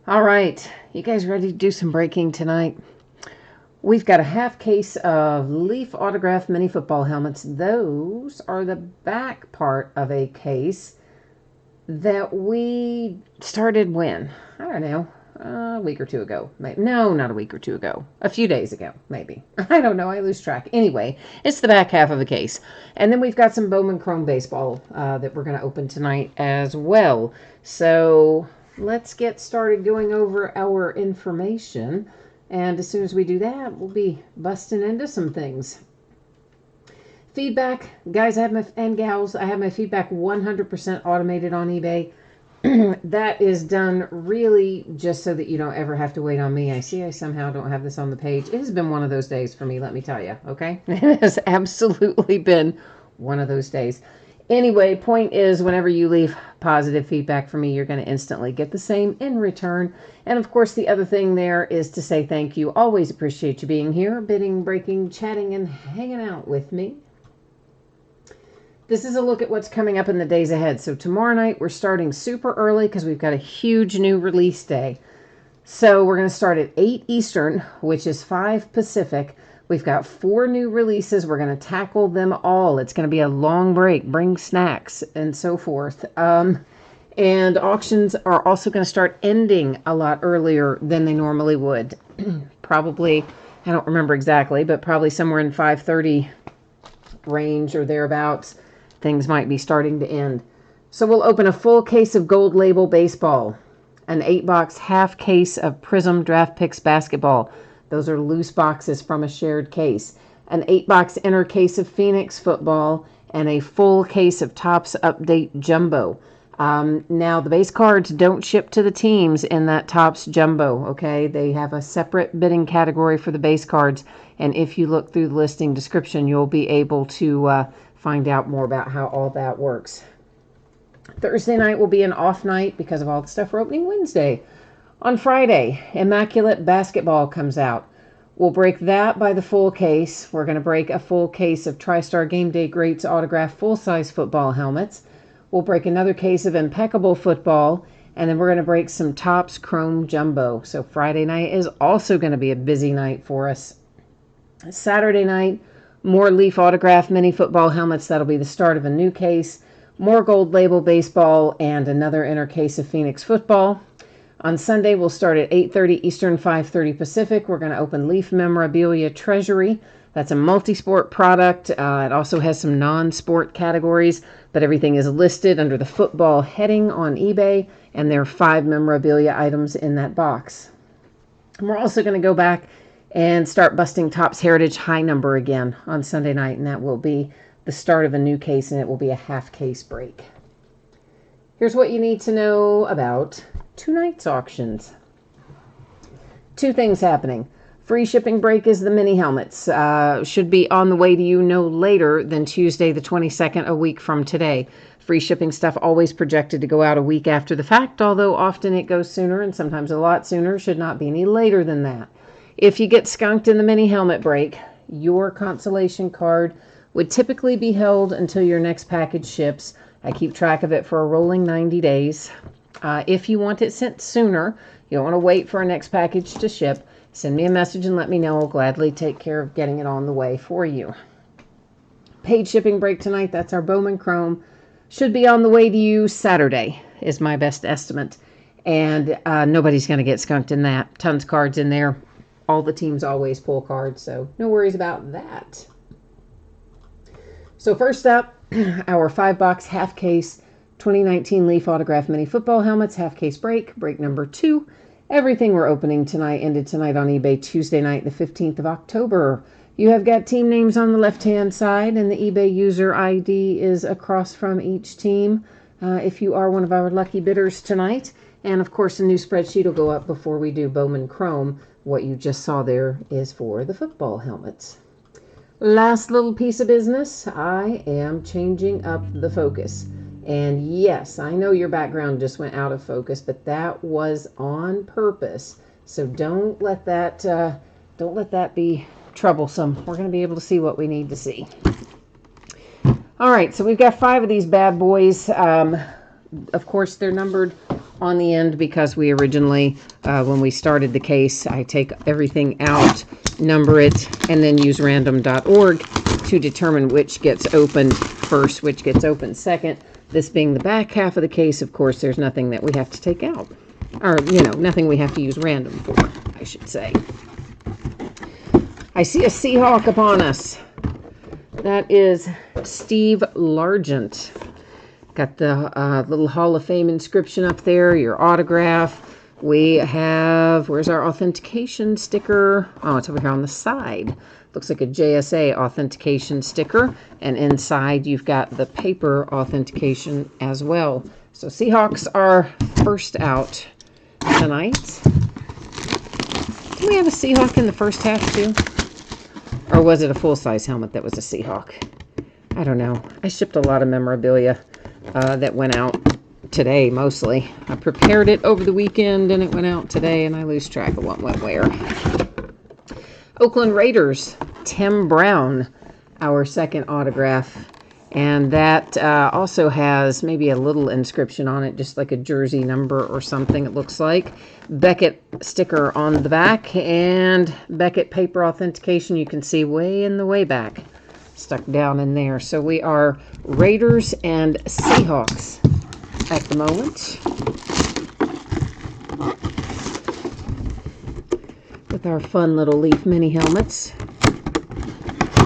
All right, you guys ready to do some breaking tonight? We've got a half case of Leaf autograph mini football helmets. Those are the back part of a case that we started when? I don't know, a week or two ago. Maybe. No, not a week or two ago. A few days ago, maybe. I don't know. I lose track. Anyway, it's the back half of a case. And then we've got some Bowman Chrome baseball that we're going to open tonight as well. So let's get started going over our information. And as soon as we do that, we'll be busting into some things. Feedback, guys, and gals, I have my feedback 100% automated on eBay. That is done really just so that you don't ever have to wait on me. I see I somehow don't have this on the page. It has been one of those days for me, let me tell you, okay? It has absolutely been one of those days. Anyway, point is, whenever you leave positive feedback for me, you're going to instantly get the same in return. And of course, the other thing there is to say thank you. Always appreciate you being here, bidding, breaking, chatting, and hanging out with me. This is a look at what's coming up in the days ahead. So tomorrow night, we're starting super early because we've got a huge new release day. So we're going to start at 8 Eastern, which is 5 Pacific. We've got 4 new releases. We're going to tackle them all. It's going to be a long break. Bring snacks and so forth. And auctions are also going to start ending a lot earlier than they normally would. Probably, I don't remember exactly, but probably somewhere in 5:30 range or thereabouts. Things might be starting to end. So we'll open a full case of Gold Label baseball, an 8-box half case of Prism Draft Picks basketball. Those are loose boxes from a shared case. An 8-box inner case of Phoenix football, and a full case of Topps Update Jumbo. Now, the base cards don't ship to the teams in that Topps Jumbo, okay? They have a separate bidding category for the base cards, and if you look through the listing description, you'll be able to find out more about how all that works. Thursday night will be an off night because of all the stuff we're opening Wednesday. On Friday, Immaculate Basketball comes out. We'll break that by the full case. We're going to break a full case of TriStar Game Day Greats autographed full-size football helmets. We'll break another case of Impeccable Football, and then we're going to break some Topps Chrome Jumbo. So Friday night is also going to be a busy night for us. Saturday night, more Leaf autograph mini football helmets. That'll be the start of a new case. More Gold Label baseball and another inner case of Phoenix football. On Sunday, we'll start at 8:30 Eastern, 5:30 Pacific. We're going to open Leaf Memorabilia Treasury. That's a multi-sport product. It also has some non-sport categories, but everything is listed under the football heading on eBay, and there are 5 memorabilia items in that box. And we're also going to go back and start busting Topps Heritage High Number again on Sunday night, and that will be the start of a new case, and it will be a half case break. Here's what you need to know about tonight's auctions. 2 things happening. Free shipping break is the mini helmets. Should be on the way to you no later than Tuesday the 22nd, a week from today. Free shipping stuff always projected to go out a week after the fact, although often it goes sooner and sometimes a lot sooner. Should not be any later than that. If you get skunked in the mini helmet break, your consolation card would typically be held until your next package ships. I keep track of it for a rolling 90 days. If you want it sent sooner, you don't want to wait for our next package to ship, send me a message and let me know. I'll gladly take care of getting it on the way for you. Paid shipping break tonight, that's our Bowman Chrome. Should be on the way to you Saturday, is my best estimate. And nobody's going to get skunked in that. Tons of cards in there. All the teams always pull cards, so no worries about that. So first up, our 5-box half case 2019 Leaf Autograph Mini Football Helmets, half case break number 2. Everything we're opening tonight ended tonight on eBay Tuesday night, the 15th of October. You have got team names on the left-hand side, and the eBay user ID is across from each team if you are one of our lucky bidders tonight. And, of course, a new spreadsheet will go up before we do Bowman Chrome. What you just saw there is for the football helmets. Last little piece of business, I am changing up the focus. And yes, I know your background just went out of focus, but that was on purpose. So don't let that be troublesome. We're going to be able to see what we need to see. All right, so we've got 5 of these bad boys. Of course, they're numbered on the end because we originally, when we started the case, I take everything out, number it, and then use random.org to determine which gets opened first, which gets opened second. This being the back half of the case, of course, there's nothing that we have to take out. Or, nothing we have to use random for, I should say. I see a Seahawk upon us. That is Steve Largent. Got the little Hall of Fame inscription up there, your autograph. We have, where's our authentication sticker? Oh, it's over here on the side. Looks like a JSA authentication sticker. And inside you've got the paper authentication as well. So Seahawks are first out tonight. Did we have a Seahawk in the first half too? Or was it a full-size helmet that was a Seahawk? I don't know. I shipped a lot of memorabilia that went out today, mostly. I prepared it over the weekend, and it went out today, and I lose track of what went where. Oakland Raiders, Tim Brown, our second autograph. And that also has maybe a little inscription on it, just like a jersey number or something, it looks like. Beckett sticker on the back, and Beckett paper authentication you can see way in the way back, stuck down in there. So we are Raiders and Seahawks at the moment, with our fun little Leaf mini helmets.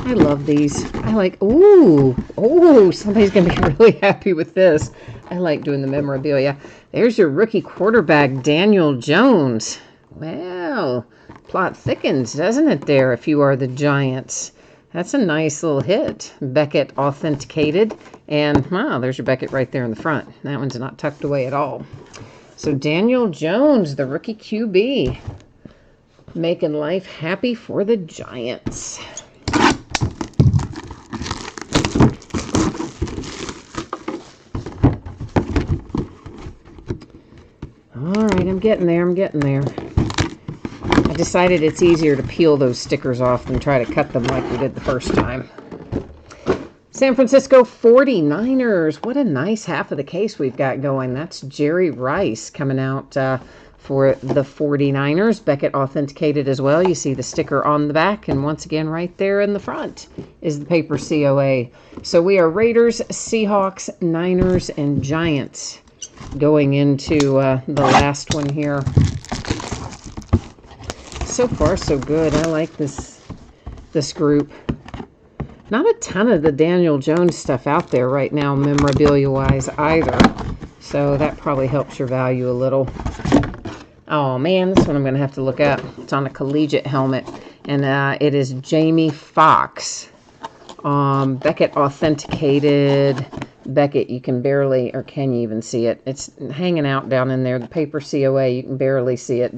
I love these. I like, ooh, somebody's going to be really happy with this. I like doing the memorabilia. There's your rookie quarterback, Daniel Jones. Well, plot thickens, doesn't it there, if you are the Giants? That's a nice little hit. Beckett authenticated. And, wow, there's your Beckett right there in the front. That one's not tucked away at all. So Daniel Jones, the rookie QB, making life happy for the Giants. All right, I'm getting there. I decided it's easier to peel those stickers off than try to cut them like we did the first time. San Francisco 49ers. What a nice half of the case we've got going. That's Jerry Rice coming out for the 49ers. Beckett authenticated as well. You see the sticker on the back, and once again right there in the front is the paper COA. So we are Raiders, Seahawks, Niners, and Giants going into the last one here. So far, so good. I like this group. Not a ton of the Daniel Jones stuff out there right now, memorabilia-wise either. So that probably helps your value a little. Oh, man, this one I'm going to have to look up. It's on a collegiate helmet, and it is Jamie Foxx. Beckett authenticated. Beckett, you can barely, or can you even see it? It's hanging out down in there. The paper COA, you can barely see it,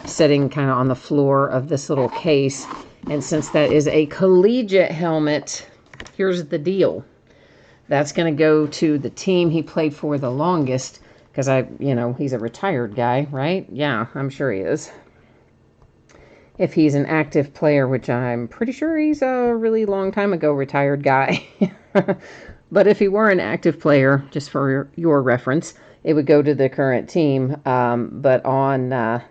sitting kind of on the floor of this little case. And since that is a collegiate helmet, here's the deal. That's going to go to the team he played for the longest, because he's a retired guy, right? Yeah, I'm sure he is. If he's an active player, which I'm pretty sure he's a really long time ago retired guy. But if he were an active player, just for your reference, it would go to the current team. But on,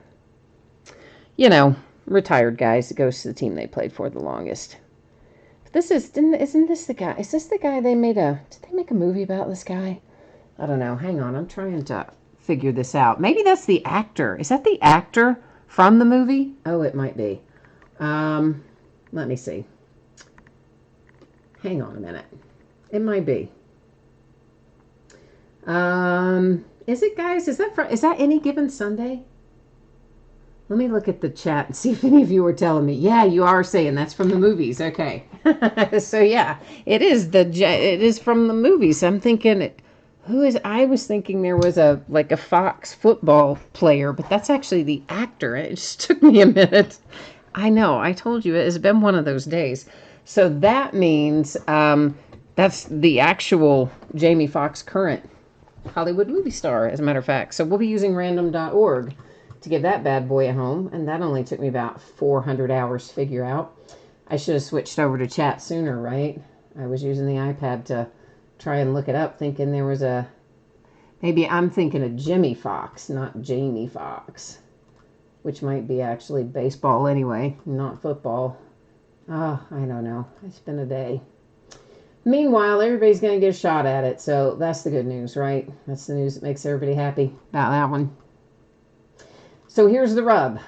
retired guys, it goes to the team they played for the longest. But isn't this the guy? Is this the guy did they make a movie about this guy? I don't know. Hang on. I'm trying to figure this out. Maybe that's the actor. Is that the actor from the movie? Oh, it might be. Let me see. Hang on a minute. It might be. Is it, guys? Is that Any Given Sunday? Let me look at the chat and see if any of you are telling me. Yeah, you are saying that's from the movies. Okay. So yeah, it is from the movies. I'm thinking, I was thinking there was a Fox football player, but that's actually the actor. It just took me a minute. I know. I told you, it's been one of those days. So that means that's the actual Jamie Foxx, current Hollywood movie star, as a matter of fact. So we'll be using random.org to give that bad boy a home, and that only took me about 400 hours to figure out. I should have switched over to chat sooner, right? I was using the iPad to try and look it up, thinking there was Maybe I'm thinking of Jimmy Fox, not Jamie Fox, which might be actually baseball anyway, not football. Oh, I don't know. It's been a day. Meanwhile, everybody's going to get a shot at it, so that's the good news, right? That's the news that makes everybody happy about that one. So here's the rub.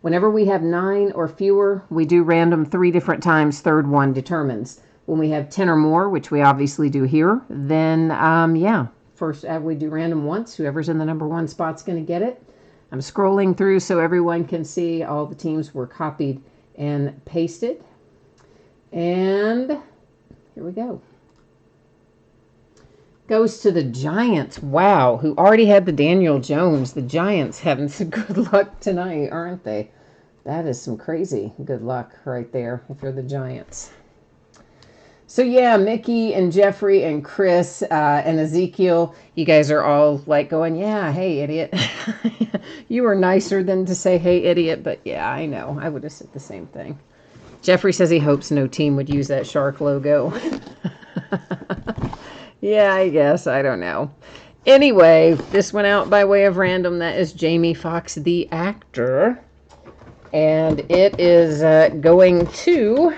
Whenever we have 9 or fewer, we do random 3 different times. Third one determines. When we have 10 or more, which we obviously do here, then, first we do random once. Whoever's in the number 1 spot's going to get it. I'm scrolling through so everyone can see all the teams were copied and pasted. And here we go. Goes to the Giants. Wow, who already had the Daniel Jones. The Giants having some good luck tonight, aren't they? That is some crazy good luck right there if you're the Giants. So yeah, Mickey and Jeffrey and Chris and Ezekiel, you guys are all like going, yeah, hey, idiot. You were nicer than to say, hey, idiot. But yeah, I know. I would have said the same thing. Jeffrey says he hopes no team would use that shark logo. Yeah, I guess. I don't know. Anyway, this went out by way of random. That is Jamie Foxx, the actor. And it is going to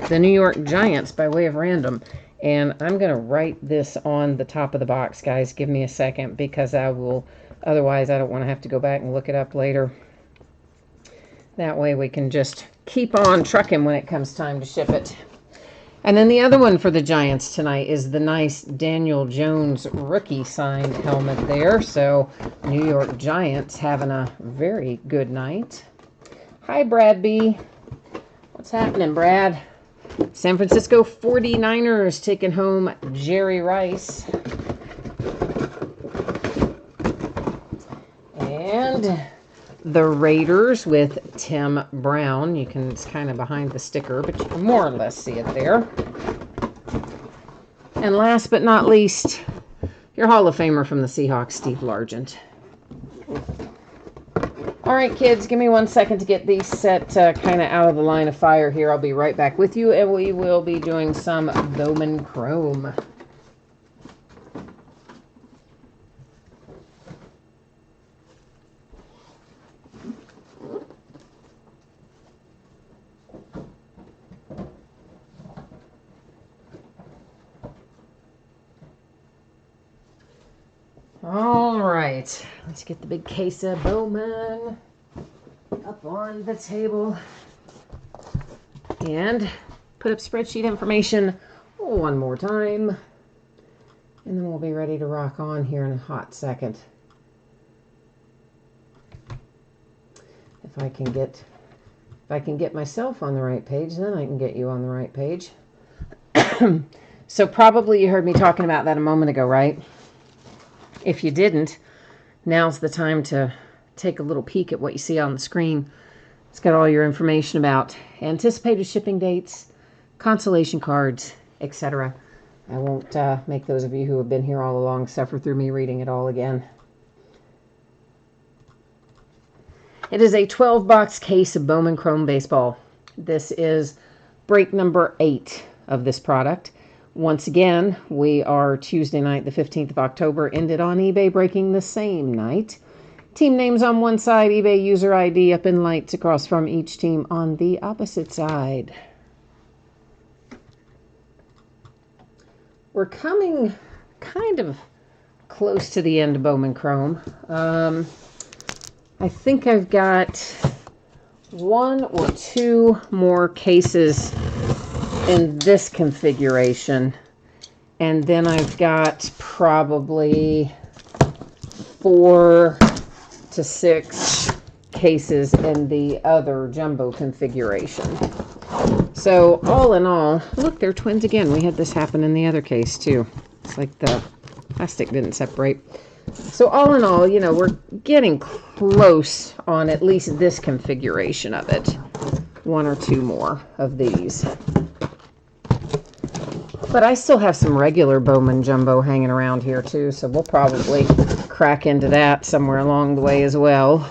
the New York Giants by way of random. And I'm going to write this on the top of the box, guys. Give me a second because otherwise I don't want to have to go back and look it up later. That way we can just keep on trucking when it comes time to ship it. And then the other one for the Giants tonight is the nice Daniel Jones rookie signed helmet there. So New York Giants having a very good night. Hi, Brad B. What's happening, Brad? San Francisco 49ers taking home Jerry Rice. And the Raiders with Tim Brown. It's kind of behind the sticker, but you can more or less see it there. And last but not least, your Hall of Famer from the Seahawks, Steve Largent. All right, kids, give me 1 second to get these set kind of out of the line of fire here. I'll be right back with you, and we will be doing some Bowman Chrome. All right, let's get the big case of Bowman up on the table and put up spreadsheet information one more time, and then we'll be ready to rock on here in a hot second. If I can get myself on the right page, then I can get you on the right page. So probably you heard me talking about that a moment ago, right? If you didn't, now's the time to take a little peek at what you see on the screen. It's got all your information about anticipated shipping dates, consolation cards, etc. I won't make those of you who have been here all along suffer through me reading it all again. It is a 12-box case of Bowman Chrome Baseball. This is break number 8 of this product. Once again, we are Tuesday night, the 15th of October, ended on eBay breaking the same night. Team names on one side, eBay user ID up in lights across from each team on the opposite side. We're coming kind of close to the end of Bowman Chrome. I think I've got 1 or 2 more cases in this configuration, and then I've got probably 4 to 6 cases in the other jumbo configuration. So all in all, look, they're twins again. We had this happen in the other case too. It's like the plastic didn't separate. So all in all, we're getting close on at least this configuration of it. 1 or 2 more of these. But I still have some regular Bowman Jumbo hanging around here too, so we'll probably crack into that somewhere along the way as well.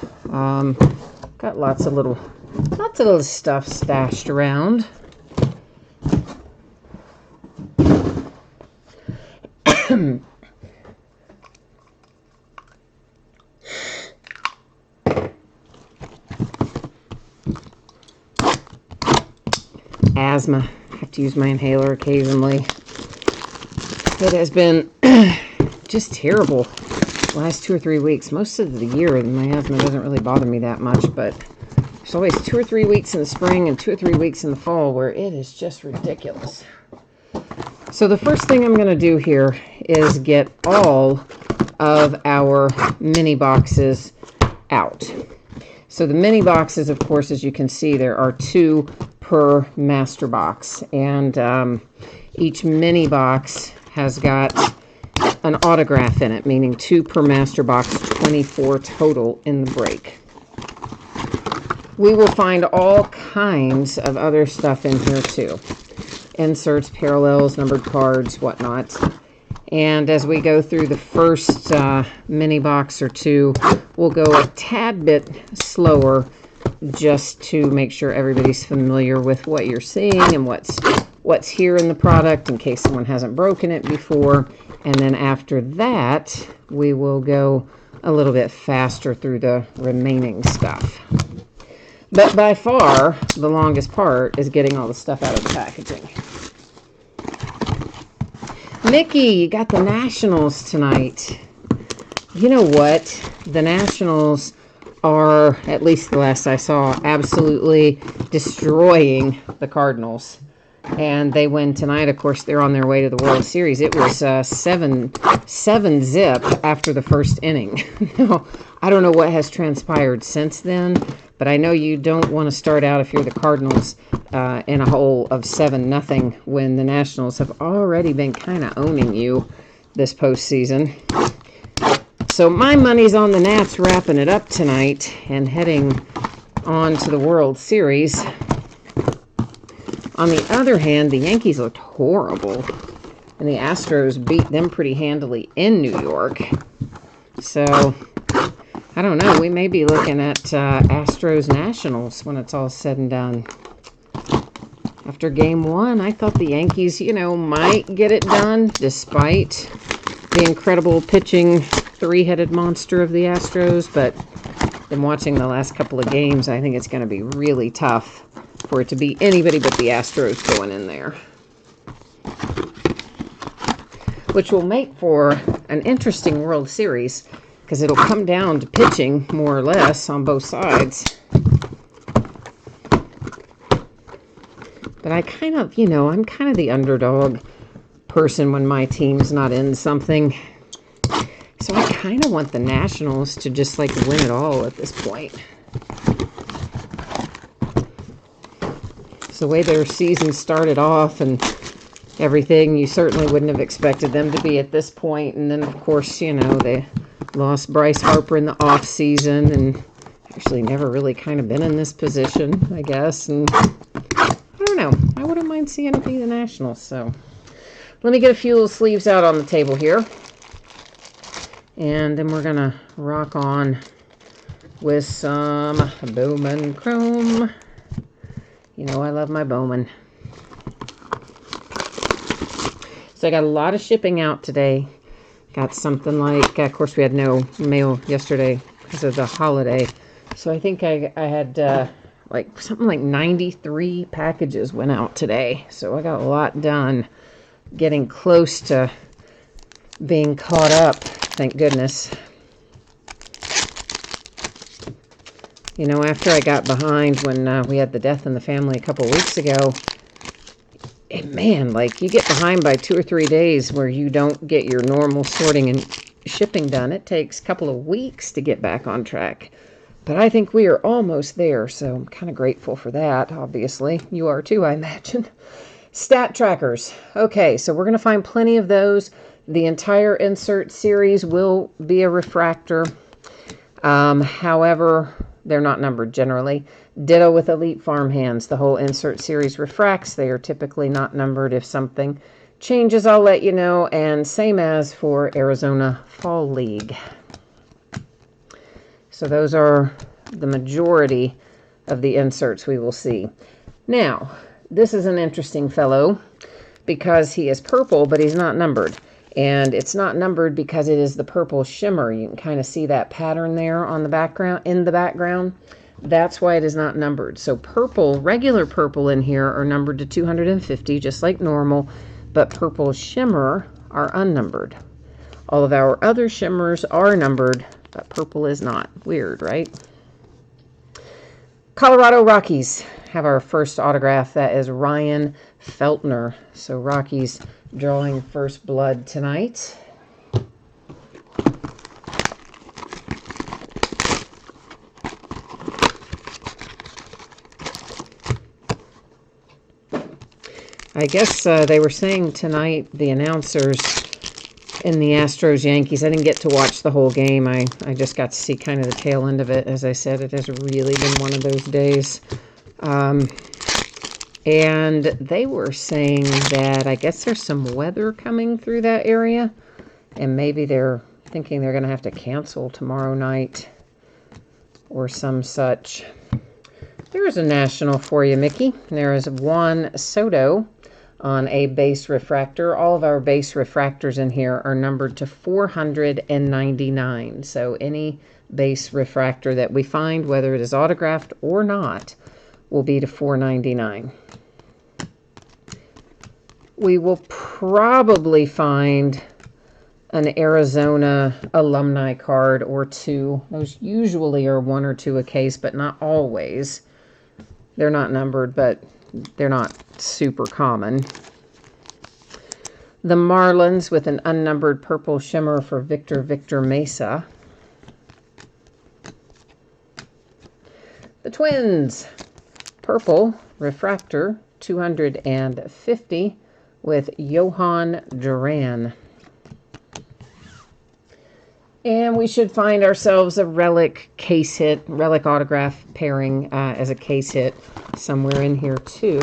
Got lots of little stuff stashed around. asthma. I have to use my inhaler occasionally. It has been just terrible the last 2 or 3 weeks. Most of the year, my asthma doesn't really bother me that much, but there's always 2 or 3 weeks in the spring and 2 or 3 weeks in the fall where it is just ridiculous. So the first thing I'm going to do here is get all of our mini boxes out. So the mini boxes, of course, as you can see, there are 2 per master box. And each mini box has got an autograph in it, meaning 2 per master box, 24 total in the break. We will find all kinds of other stuff in here too. Inserts, parallels, numbered cards, whatnot. And as we go through the first mini box or 2, we'll go a tad bit slower just to make sure everybody's familiar with what you're seeing and what's here in the product in case someone hasn't broken it before. And then after that, we will go a little bit faster through the remaining stuff. But by far, the longest part is getting all the stuff out of the packaging. Mickey, you got the Nationals tonight. You know what? The Nationals are, at least the last I saw, absolutely destroying the Cardinals. And they win tonight. Of course, they're on their way to the World Series. It was 7-zip after the first inning. Now, I don't know what has transpired since then, but I know you don't want to start out, if you're the Cardinals, in a hole of 7-0 when the Nationals have already been kind of owning you this postseason. So my money's on the Nats wrapping it up tonight and heading on to the World Series. On the other hand, the Yankees looked horrible, and the Astros beat them pretty handily in New York. So, I don't know. We may be looking at Astros-Nationals when it's all said and done. After Game 1, I thought the Yankees, might get it done, despite the incredible pitching three-headed monster of the Astros. But in watching the last couple of games, I think it's going to be really tough for it to be anybody but the Astros going in there. Which will make for an interesting World Series, because it'll come down to pitching, more or less, on both sides. But I kind of, I'm kind of the underdog person when my team's not in something. So I kind of want the Nationals to just, win it all at this point. The way their season started off and everything, you certainly wouldn't have expected them to be at this point. And then, of course, they lost Bryce Harper in the off season and actually never really kind of been in this position, I guess. And I don't know. I wouldn't mind seeing it be the Nationals. So let me get a few little sleeves out on the table here. And then we're going to rock on with some Bowman Chrome. I love my Bowman. So I got a lot of shipping out today. Got something like, of course we had no mail yesterday because of the holiday. So I think I had something like 93 packages went out today. So I got a lot done. Getting close to being caught up, thank goodness. After I got behind when we had the death in the family a couple of weeks ago, you get behind by 2 or 3 days where you don't get your normal sorting and shipping done. It takes a couple of weeks to get back on track. But I think we are almost there, so I'm kind of grateful for that, obviously. You are too, I imagine. Stat trackers. Okay, so we're going to find plenty of those. The entire insert series will be a refractor. However, they're not numbered generally. Ditto with Elite Farmhands. The whole insert series refracts. They are typically not numbered. If something changes, I'll let you know. And same as for Arizona Fall League. So those are the majority of the inserts we will see. Now, this is an interesting fellow because he is purple, but he's not numbered. And it's not numbered because it is the purple shimmer. You can kind of see that pattern there on the background, in the background. That's why it is not numbered. So purple, regular purple in here are numbered to 250, just like normal, but purple shimmer are unnumbered. All of our other shimmers are numbered, but purple is not. Weird, right? Colorado Rockies have our first autograph. That is Ryan Feltner. So Rockies drawing first blood tonight. I guess they were saying tonight, the announcers in the Astros-Yankees, I didn't get to watch the whole game. I just got to see kind of the tail end of it. As I said, it has really been one of those days. And they were saying that I guess there's some weather coming through that area. And maybe they're thinking they're going to have to cancel tomorrow night or some such. There's a national for you, Mickey. There is Juan Soto on a base refractor. All of our base refractors in here are numbered to 499. So any base refractor that we find, whether it is autographed or not, will be to 499. We will probably find an Arizona alumni card or two. Those usually are one or two a case, but not always. They're not numbered, but they're not super common. The Marlins with an unnumbered purple shimmer for Victor Mesa. The Twins, purple refractor, 250 with Johan Duran. And we should find ourselves a relic case hit, relic autograph pairing as a case hit somewhere in here too.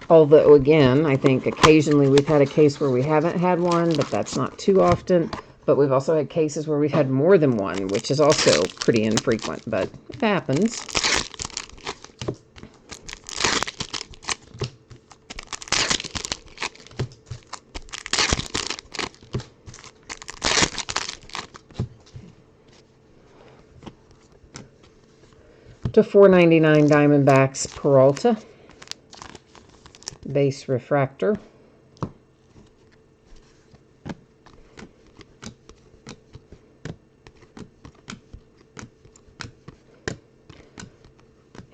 Although, again, I think occasionally we've had a case where we haven't had one, but that's not too often. But we've also had cases where we've had more than one, which is also pretty infrequent, but it happens. To 499 Diamondbacks Peralta, base refractor.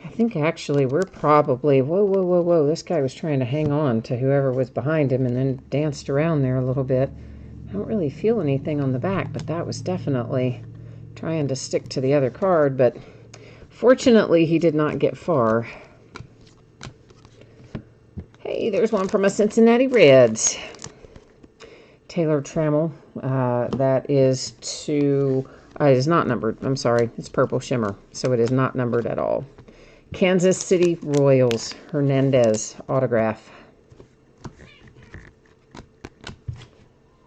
I think actually we're probably, whoa, this guy was trying to hang on to whoever was behind him and then danced around there a little bit. I don't really feel anything on the back, but that was definitely trying to stick to the other card, but fortunately, he did not get far. Hey, there's one from a Cincinnati Reds. Taylor Trammell. That is to... it is not numbered. I'm sorry. It's purple shimmer, so it is not numbered at all. Kansas City Royals. Hernandez autograph.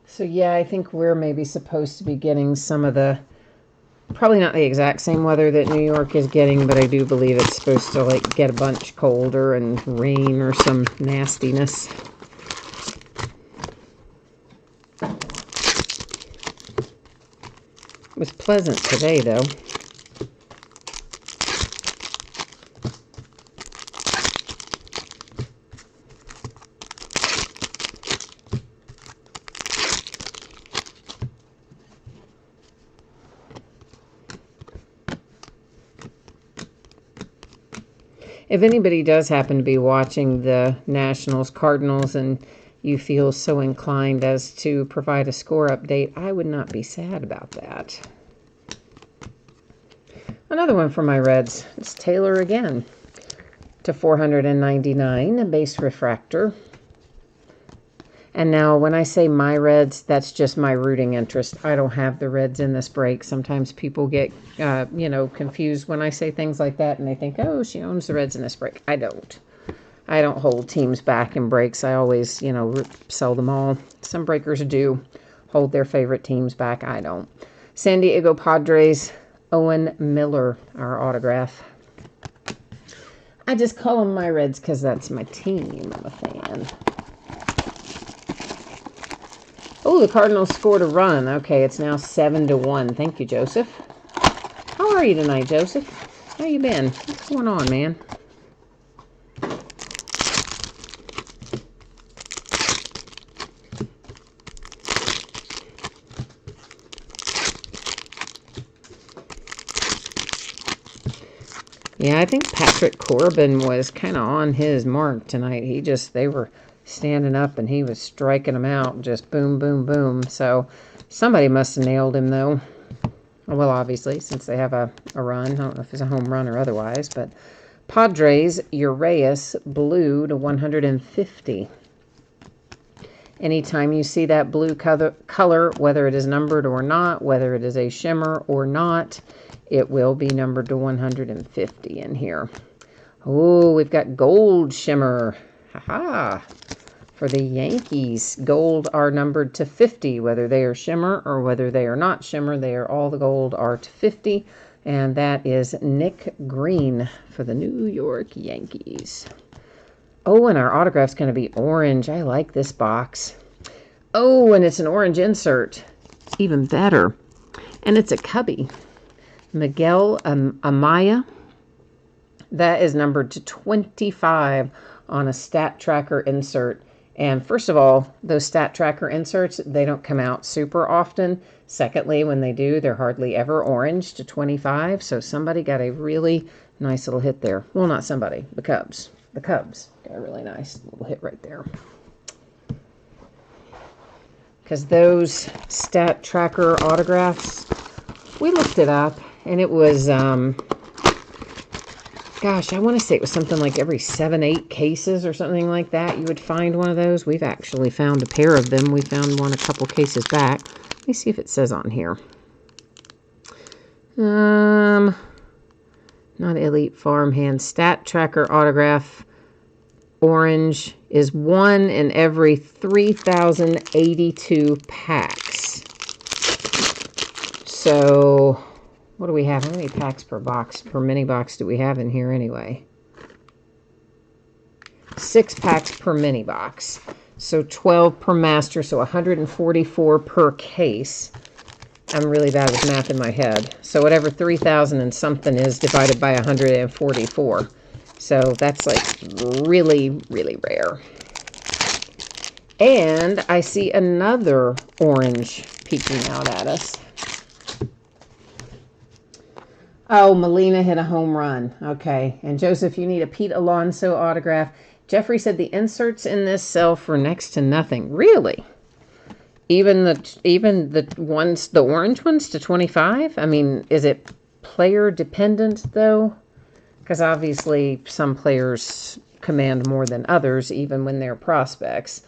So, yeah, I think we're maybe supposed to be getting some of the... Probably not the exact same weather that New York is getting, but I do believe it's supposed to, like, get a bunch colder and rain or some nastiness. It was pleasant today, though. If anybody does happen to be watching the Nationals Cardinals and you feel so inclined as to provide a score update, I would not be sad about that. Another one for my Reds. It's Taylor again. To 499, a base refractor. And now when I say my Reds, that's just my rooting interest. I don't have the Reds in this break. Sometimes people get, confused when I say things like that and they think, oh, she owns the Reds in this break. I don't. I don't hold teams back in breaks. I always, sell them all. Some breakers do hold their favorite teams back. I don't. San Diego Padres, Owen Miller, our autograph. I just call them my Reds because that's my team. I'm a fan. Oh, the Cardinals scored a run. Okay, it's now 7-1. Thank you, Joseph. All are you tonight, Joseph? How you been? What's going on, man? Yeah, I think Patrick Corbin was kind of on his mark tonight. They were standing up and he was striking them out. Just boom, boom, boom. So somebody must have nailed him, though. Well, obviously, since they have a run. I don't know if it's a home run or otherwise, but Padres, Urias, blue to 150. Anytime you see that blue color, whether it is numbered or not, whether it is a shimmer or not, it will be numbered to 150 in here. Oh, we've got gold shimmer. Ha-ha. For the Yankees, gold are numbered to 50, whether they are shimmer or whether they are not shimmer. All the gold are to 50, and that is Nick Green for the New York Yankees. Oh, and our autograph's going to be orange. I like this box. Oh, and it's an orange insert. Even better. And it's a cubby. Miguel Amaya. That is numbered to 25 on a Stat Tracker insert. And first of all, those Stat Tracker inserts, they don't come out super often. Secondly, when they do, they're hardly ever orange to 25. So somebody got a really nice little hit there. Well, not somebody, the Cubs. The Cubs got a really nice little hit right there. Because those Stat Tracker autographs, we looked it up, and it was, gosh, I want to say it was something like every 7-8 cases or something like that. You would find one of those. We've actually found a pair of them. We found one a couple cases back. Let me see if it says on here. Not Elite Farmhand. Stat Tracker autograph orange is 1 in every 3,082 packs. So what do we have? How many packs per box, per mini box do we have in here anyway? 6 packs per mini box. So 12 per master, so 144 per case. I'm really bad with math in my head. So whatever 3,000 and something is divided by 144. So that's like really, really rare. And I see another orange peeking out at us. Oh, Molina hit a home run. Okay. And Joseph, you need a Pete Alonso autograph. Jeffrey said the inserts in this sell for next to nothing. Really? Even the ones, the orange ones to 25? I mean, is it player dependent though? Because obviously some players command more than others, even when they're prospects.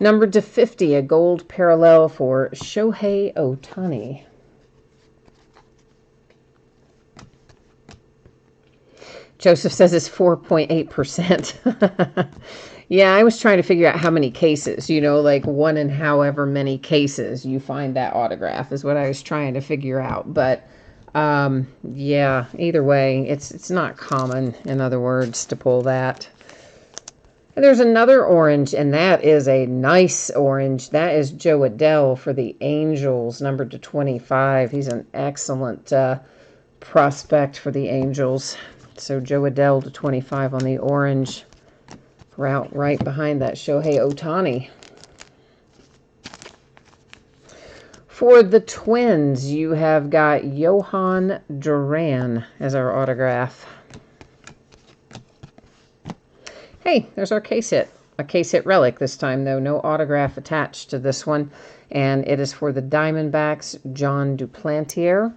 Numbered to 50, a gold parallel for Shohei Ohtani. Joseph says it's 4.8%. Yeah, I was trying to figure out how many cases, like 1 in however many cases you find that autograph is what I was trying to figure out. But yeah, either way, it's not common, in other words, to pull that. And there's another orange, and that is a nice orange. That is Joe Adell for the Angels, numbered to 25. He's an excellent prospect for the Angels. So Joe Adell to 25 on the orange. Right behind that Shohei Ohtani. For the Twins, you have got Johan Duran as our autograph. Hey, there's our case hit. A case hit relic this time, though. No autograph attached to this one. And it is for the Diamondbacks, John Duplantier.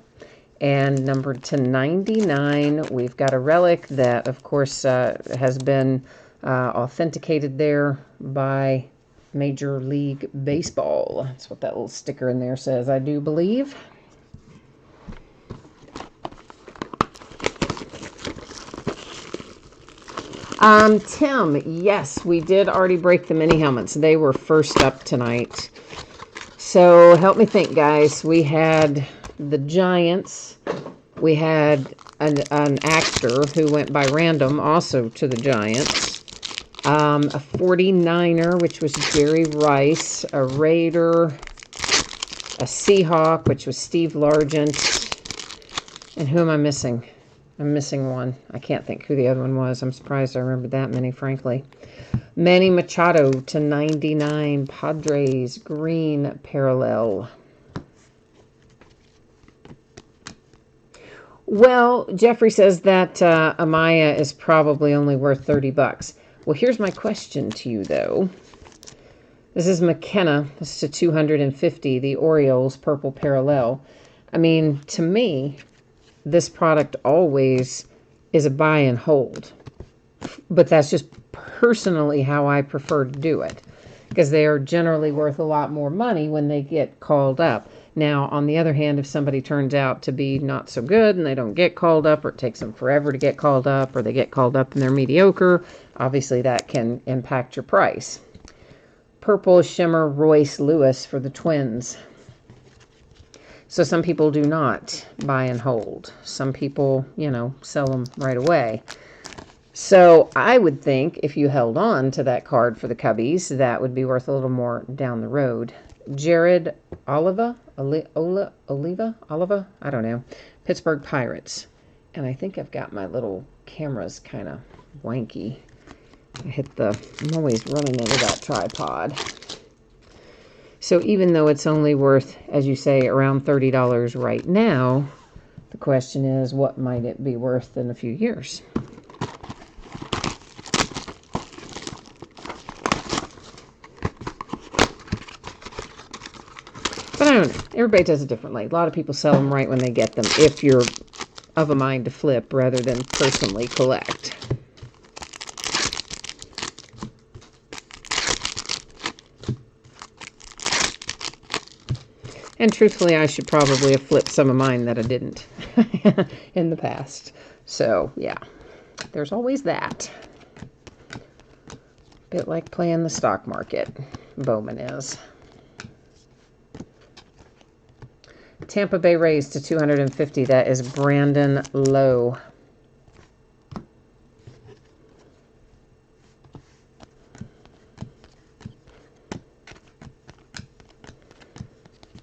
And numbered to 99, we've got a relic that, of course, has been authenticated there by Major League Baseball. That's what that little sticker in there says, I do believe. Tim, yes, we did already break the mini helmets. They were first up tonight. So help me think, guys. We had the Giants. We had an actor who went by random also to the Giants. A 49er, which was Jerry Rice. A Raider. A Seahawk, which was Steve Largent. And who am I missing? I'm missing one. I can't think who the other one was. I'm surprised I remembered that many, frankly. Manny Machado to 99. Padres green parallel. Well, Jeffrey says that Amaya is probably only worth $30. Well, here's my question to you, though. This is McKenna. This is to 250, the Orioles purple parallel. I mean, to me, this product always is a buy and hold. But that's just personally how I prefer to do it, because they are generally worth a lot more money when they get called up. Now, on the other hand, if somebody turns out to be not so good and they don't get called up, or it takes them forever to get called up, or they get called up and they're mediocre, obviously that can impact your price. Purple Shimmer Royce Lewis for the Twins. So some people do not buy and hold. Some people, sell them right away. So I would think if you held on to that card for the Cubbies, that would be worth a little more down the road. Jared Oliva, I don't know. Pittsburgh Pirates. And I think I've got my little cameras kind of wanky. I'm always running into that tripod. So even though it's only worth, as you say, around $30 right now, the question is, what might it be worth in a few years? But I don't know. Everybody does it differently. A lot of people sell them right when they get them, if you're of a mind to flip rather than personally collect. And truthfully, I should probably have flipped some of mine that I didn't in the past. So, yeah, there's always that. Bit like playing the stock market, Bowman is. Tampa Bay Rays to 250. That is Brandon Lowe.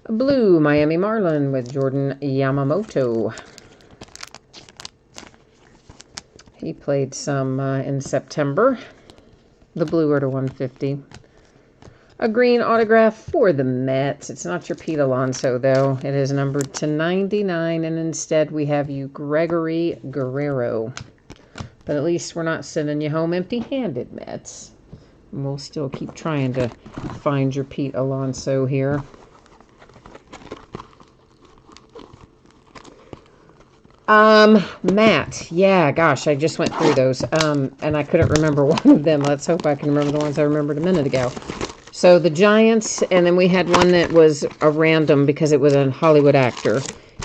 Blue Miami Marlin with Jordan Yamamoto. He played some in September. The blue are to 150. A green autograph for the Mets. It's not your Pete Alonso, though. It is numbered to 99, and instead we have you Gregory Guerrero. But at least we're not sending you home empty-handed, Mets. And we'll still keep trying to find your Pete Alonso here. Matt. Yeah, gosh, I just went through those. And I couldn't remember one of them. Let's hope I can remember the ones I remembered a minute ago. So the Giants, and then we had one that was a random because it was a Hollywood actor.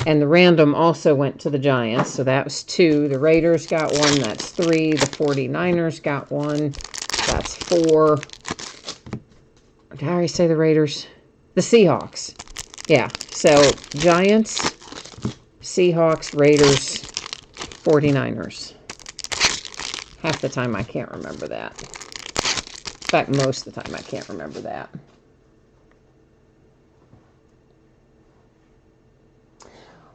And the random also went to the Giants. So that was 2. The Raiders got 1. That's 3. The 49ers got 1. That's 4. Did I already say the Raiders? The Seahawks. Yeah. So Giants, Seahawks, Raiders, 49ers. Half the time I can't remember that. In fact, most of the time I can't remember that.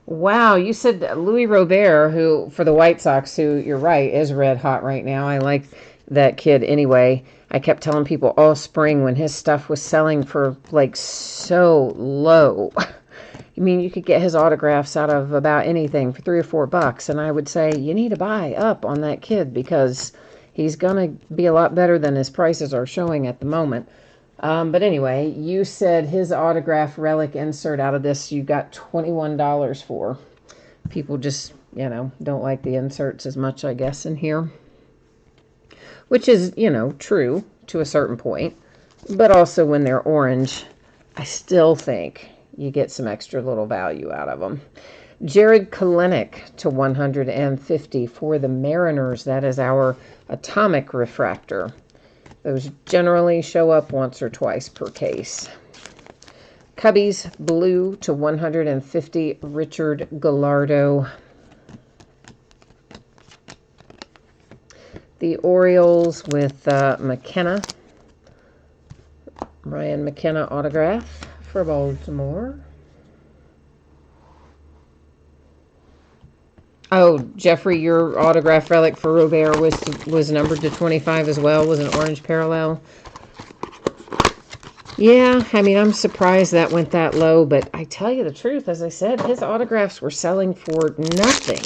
Wow, you said Louis Robert, who, for the White Sox, who, you're right, is red hot right now. I like that kid anyway. I kept telling people all spring when his stuff was selling for, like, so low. I mean, you could get his autographs out of about anything for $3 or $4, and I would say, you need to buy up on that kid because he's going to be a lot better than his prices are showing at the moment. But anyway, you said his autograph relic insert out of this you got $21 for. People just, don't like the inserts as much, I guess, in here. Which is, true to a certain point. But also when they're orange, I still think you get some extra little value out of them. Jared Kelenic to 150 for the Mariners. That is our atomic refractor. Those generally show up once or twice per case. Cubbies blue to 150, Richard Gallardo. The Orioles with McKenna. Ryan McKenna autograph for Baltimore. Oh, Jeffrey, your autograph relic for Robert was numbered to 25 as well, was an orange parallel. Yeah, I mean, I'm surprised that went that low, but I tell you the truth, as I said, his autographs were selling for nothing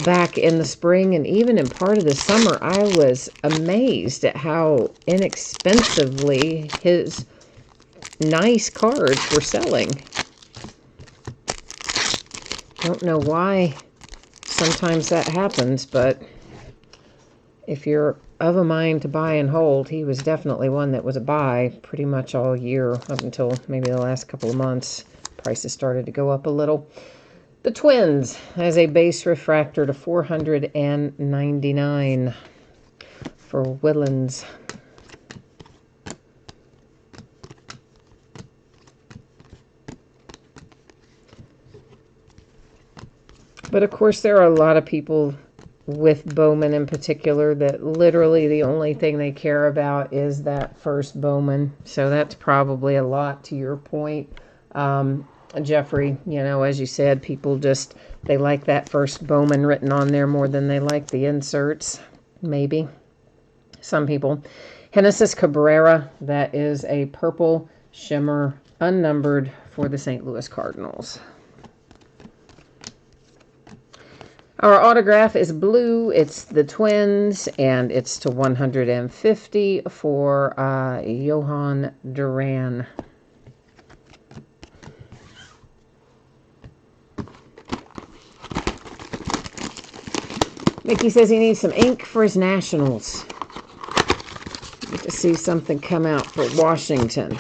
back in the spring, and even in part of the summer. I was amazed at how inexpensively his nice cards were selling. Don't know why sometimes that happens, but if you're of a mind to buy and hold, he was definitely one that was a buy pretty much all year up until maybe the last couple of months. Prices started to go up a little. The Twins as a base refractor to 499 for Willens. But of course, there are a lot of people with Bowman in particular that literally the only thing they care about is that first Bowman. So that's probably a lot to your point, Jeffrey. You know, as you said, people just, they like that first Bowman written on there more than they like the inserts. Maybe. Some people. Genesis Cabrera, that is a purple shimmer unnumbered for the St. Louis Cardinals. Our autograph is blue. It's the Twins, and it's to 150 for Johan Duran. Mickey says he needs some ink for his Nationals. Get to see something come out for Washington.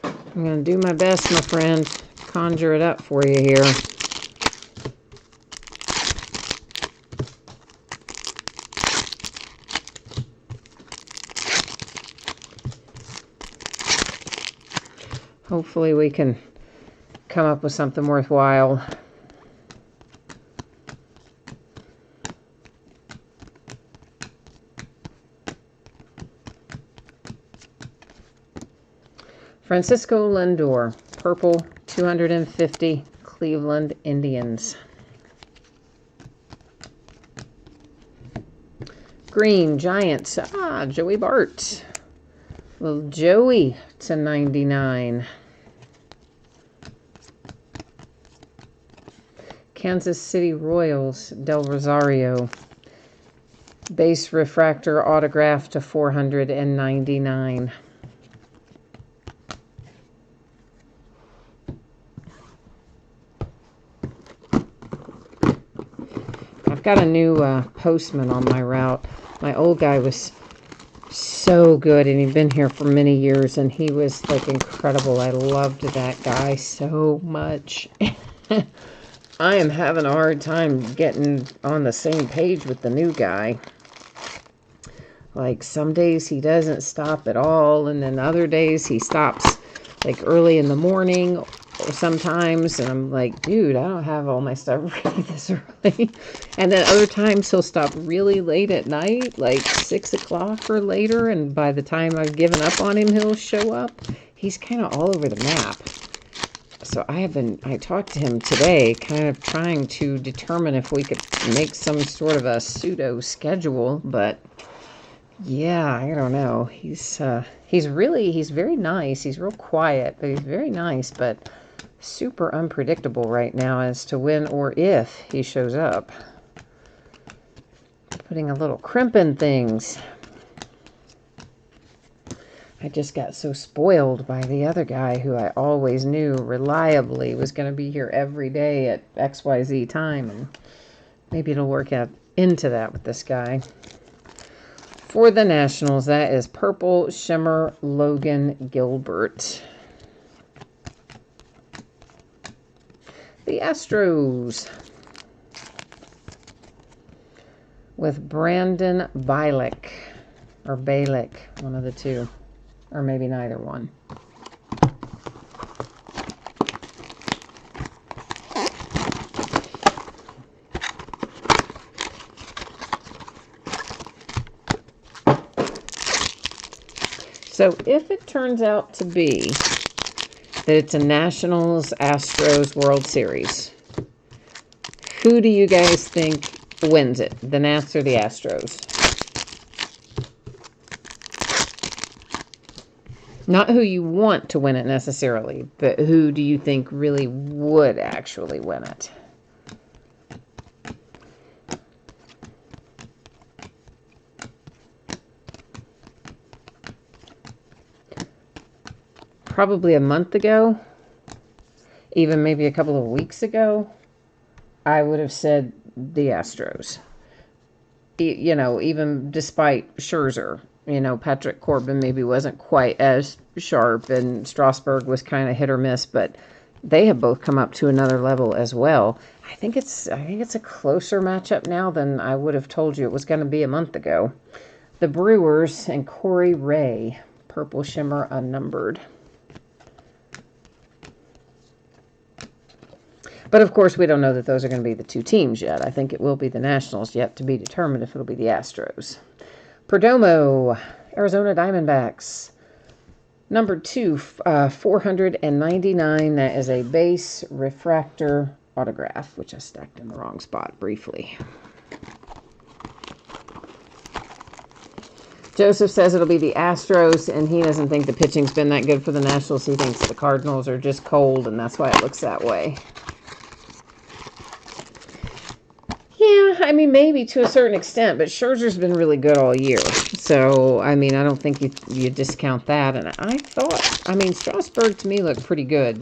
I'm going to do my best, my friend. Conjure it up for you here. Hopefully we can come up with something worthwhile. Francisco Lindor, purple, 250, Cleveland Indians. Green, Giants, Joey Bart. Little Joey to 99. Kansas City Royals, Del Rosario. Base refractor autograph to 499. I've got a new postman on my route. My old guy was so good, and he'd been here for many years, and he was like incredible. I loved that guy so much. I am having a hard time getting on the same page with the new guy. Like, some days he doesn't stop at all, and then other days he stops like early in the morning or sometimes, and I'm like, dude, I don't have all my stuff ready this early. And then other times he'll stop really late at night, like 6 o'clock or later, and by the time I've given up on him, he'll show up. He's kind of all over the map. So I talked to him today, kind of trying to determine if we could make some sort of a pseudo schedule, but yeah, I don't know. He's very nice. He's real quiet, but he's very nice, but super unpredictable right now as to when or if he shows up. Putting a little crimp in things. I just got so spoiled by the other guy who I always knew reliably was going to be here every day at XYZ time, and maybe it'll work out into that with this guy. For the Nationals, that is purple shimmer Logan Gilbert. The Astros with Brandon Bielak, or Balick, one of the two. Or maybe neither one. So if it turns out to be that it's a Nationals-Astros World Series, Who do you guys think wins it? The Nats or the Astros? Not who you want to win it necessarily, but who do you think really would actually win it? Probably a month ago, even maybe a couple of weeks ago, I would have said the Astros. You know, even despite Scherzer, you know, Patrick Corbin maybe wasn't quite as sharp, and Strasburg was kind of hit or miss, but they have both come up to another level as well. I think it's a closer matchup now than I would have told you it was going to be a month ago. The Brewers and Corey Ray, Purple Shimmer Unnumbered. But, of course, we don't know that those are going to be the two teams yet. I think it will be the Nationals, yet to be determined if it'll be the Astros. Perdomo, Arizona Diamondbacks. Number 2, 499. That is a base refractor autograph, which I stacked in the wrong spot briefly. Joseph says it'll be the Astros, and he doesn't think the pitching's been that good for the Nationals. He thinks the Cardinals are just cold, and that's why it looks that way. Yeah, I mean, maybe to a certain extent, but Scherzer's been really good all year. So, I mean, I don't think you discount that. And I thought, I mean, Strasburg to me looked pretty good.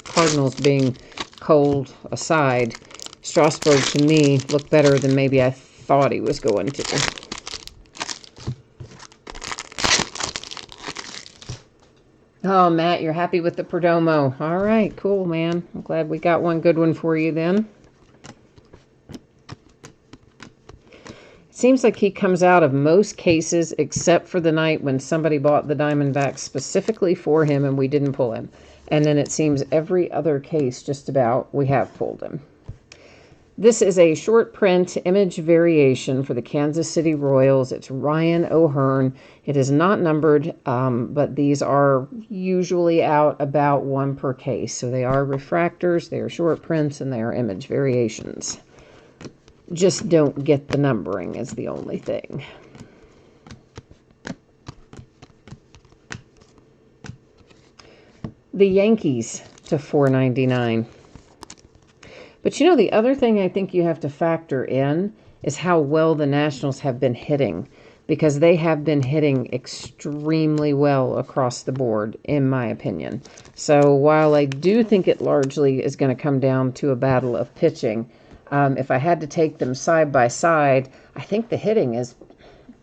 Cardinals being cold aside, Strasburg to me looked better than maybe I thought he was going to. Oh, Matt, you're happy with the Perdomo. All right, cool, man. I'm glad we got one good one for you then. Seems like he comes out of most cases except for the night when somebody bought the Diamondbacks specifically for him and we didn't pull him. And then it seems every other case just about we have pulled him. This is a short print image variation for the Kansas City Royals. It's Ryan O'Hearn. It is not numbered, but these are usually out about one per case. So they are refractors, they are short prints, and they are image variations. Just don't get the numbering is the only thing. The Yankees to $4.99. But you know, the other thing I think you have to factor in is how well the Nationals have been hitting, because they have been hitting extremely well across the board, in my opinion. So while I do think it largely is going to come down to a battle of pitching, if I had to take them side by side, I think the hitting is